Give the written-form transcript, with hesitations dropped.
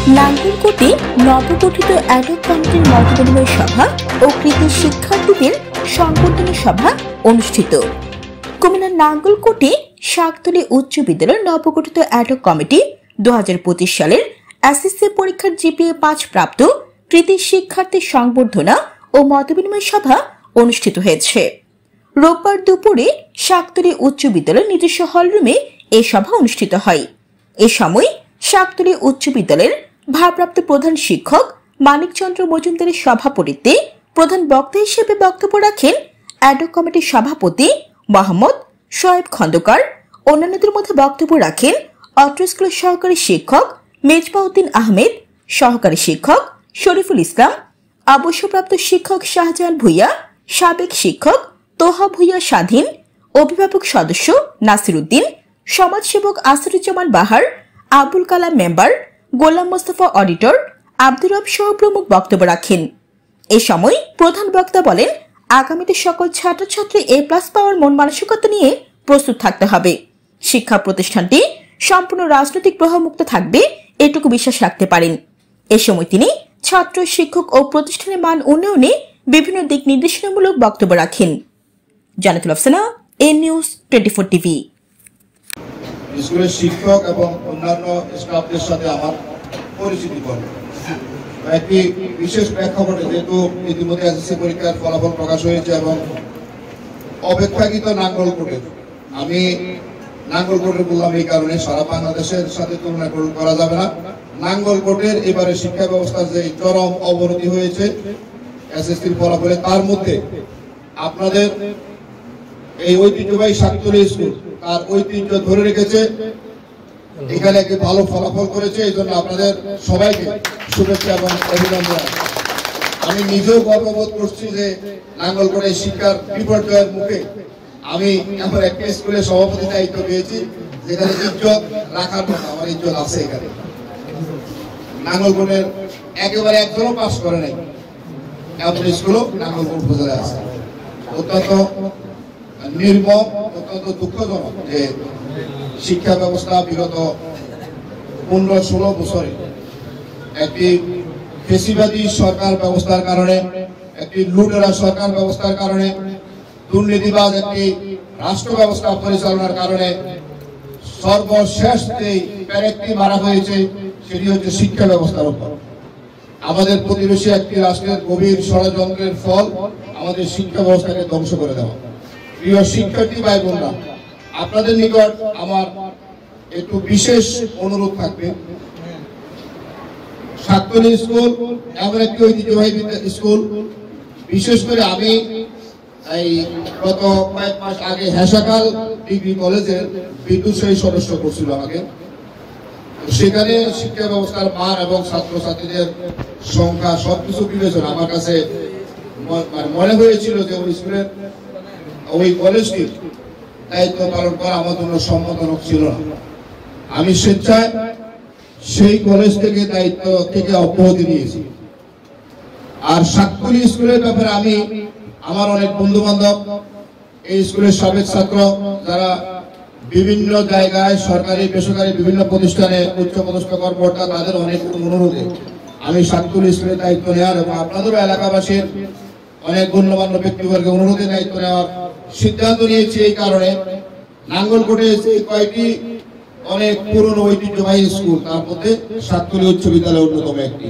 নাঙ্গলকোটে নবগঠিত অ্যাডহক কমিটির মতবিনিময় সভা ও কৃতি শিক্ষার্থীদের সংবর্ধনা সভা অনুষ্ঠিত। কুমিল্লার নাঙ্গলকোটে শাকতলী উচ্চ বিদ্যালয়ের নবগঠিত অ্যাডহক কমিটি 2025 সালের এসএসসি পরীক্ষার জিপিএ 5 প্রাপ্ত কৃতি শিক্ষার্থীর সংবর্ধনা ও মতবিনিময় সভা অনুষ্ঠিত হয়েছে। রোববার দুপুরে শাকতলী উচ্চ বিদ্যালয়ের নিজস্ব হলরুমে এই সভা অনুষ্ঠিত হয়। এ সময় শাকতলী উচ্চ বিদ্যালয়ের ভারপ্রাপ্ত প্রধান শিক্ষক মানিক চন্দ্র মজুমদারের সভাপতিত্বে প্রধান বক্তা হিসেবে বক্তব্য রাখেন অ্যাডহক কমিটির সভাপতি মোহাম্মদ শোয়েব খন্দকার। অন্যান্যদের মধ্যে বক্তব্য রাখেন অত্র স্কুলের সহকারী শিক্ষক মেজবাউদ্দিন আহমেদ, সহকারী শিক্ষক শরীফুল ইসলাম, অবসরপ্রাপ্ত শিক্ষক শাহজাহান ভুইয়া, সাবেক শিক্ষক তোহা ভুইয়া স্বাধীন, অভিভাবক সদস্য নাসির উদ্দিন, সমাজসেবক আসিরুজ্জামান বাহার, আবুল কালাম মেম্বার, গোলাম মোস্তফা অডিটর, আব্দুর রব সহ প্রমুখ বক্তব্য রাখেন। এ সময় প্রধান বক্তা বলেন, আগামীতে সকল ছাত্রছাত্রী A+ পাওয়ার মন মানসিকতা নিয়ে প্রস্তুত থাকতে হবে। শিক্ষা প্রতিষ্ঠানটি সম্পূর্ণ রাজনৈতিক প্রভাবমুক্ত থাকবে এটুকু বিশ্বাস রাখতে পারেন। এ সময় তিনি ছাত্র, শিক্ষক ও প্রতিষ্ঠানের মান উন্নয়নে বিভিন্ন দিক নির্দেশনামূলক বক্তব্য রাখেন। জানাতুল আফসানা, এননিউজ 24 টিভি। স্কুলের শিক্ষক এবং অন্যান্য স্টাফদের সাথে আমার পরিচিতি পর্ব একটি বিশেষ প্রেক্ষাপটে, যেহেতু ইতিমধ্যে এসএসসি পরীক্ষার ফলাফল প্রকাশ হয়েছে এবং অপেক্ষাকৃত নাঙ্গলকোটে, আমি নাঙ্গলকোটের বললাম এই কারণে সারা বাংলাদেশের সাথে তুলনা করা যাবে না। নাঙ্গলকোটের এবারে শিক্ষা ব্যবস্থার যে চরম অবনতি হয়েছে এসএসসির ফলাফলে, তার মধ্যে আপনাদের এই ঐতিহ্যবাহী শাকতলী স্কুল তার ঐতিহ্য ধরে রেখেছে, এখানে একটি ভালো ফলাফল করেছে। এই জন্য আপনাদের সবাইকে শুভেচ্ছা এবং অভিনন্দন। আমি নিজেও গর্ববোধ করছি যে নাঙ্গলকোটের শিক্ষার বিপর্যয়ের মুখে আমি আমার একটা স্কুলের সভাপতি দায়িত্ব পেয়েছি, যেখানে ইজ্জত রাখার মতো আমার ইজ্জত আছে। এখানে নাঙ্গলকোটের একেবারে একজনও পাস করে নাই এমন স্কুলও নাঙ্গলকোট উপজেলায় আছে। অত্যন্ত নির্মম, অত্যন্ত দুঃখজনক যে শিক্ষা ব্যবস্থা বিগত 15-16 বছরে একটি ফেসিবাদী সরকার ব্যবস্থার কারণে, একটি লুটেরা সরকার ব্যবস্থার কারণে, দুর্নীতিবাজ একটি রাষ্ট্র ব্যবস্থা পরিচালনার কারণে সর্বশেষ যে প্যারেকটি মারা হয়েছে সেটি হচ্ছে শিক্ষা ব্যবস্থার উপর। আমাদের প্রতিবেশী একটি রাষ্ট্রের গভীর ষড়যন্ত্রের ফল আমাদের শিক্ষা ব্যবস্থাকে ধ্বংস করে দেওয়া। প্রিয় শিক্ষার্থী ভাই বোনরা, আপনাদের নিকট আমার একটু বিশেষ অনুরোধ থাকবে। শাকতলী স্কুল এমন একটি ঐতিহ্যবাহী স্কুল, বিশেষ করে আমি এই গত কয়েক মাস আগে হেসাকাল ডিগ্রি কলেজের বিদ্যুৎ সদস্য করছিল আমাকে। সেখানে শিক্ষা ব্যবস্থার মান এবং ছাত্রছাত্রীদের সংখ্যা সবকিছু বিবেচনা আমার কাছে মনে হয়েছিল যে ওই স্কুলের ওই কলেজটি দায়িত্ব পালন করা আমার জন্য সম্মতজনক ছিল না। আমি স্বেচ্ছায় সেই কলেজ থেকে দায়িত্ব থেকে অব্যাহতি নিয়েছি। আর শাকতলী স্কুলের ব্যাপারে আমি আমার অনেক বন্ধু বান্ধব, এই স্কুলের সাবেক ছাত্র যারা বিভিন্ন জায়গায় সরকারি বেসরকারি বিভিন্ন প্রতিষ্ঠানে উচ্চপদস্থ কর্মকর্তা, তাদের অনেক অনুরোধে আমি শাকতলী স্কুলের দায়িত্ব নেওয়ার এবং আপনাদেরও এলাকাবাসীর অনেক গণ্যমান্য ব্যক্তিবর্গের অনুরোধে দায়িত্ব নেওয়ার সিদ্ধান্ত নিয়েছি। এই কারণে নাঙ্গলকোটে এই কয়েকটি অনেক পুরনো ঐতিহ্যবাহী স্কুল, তার মধ্যে শাকতলী উচ্চ বিদ্যালয় অন্যতম একটি।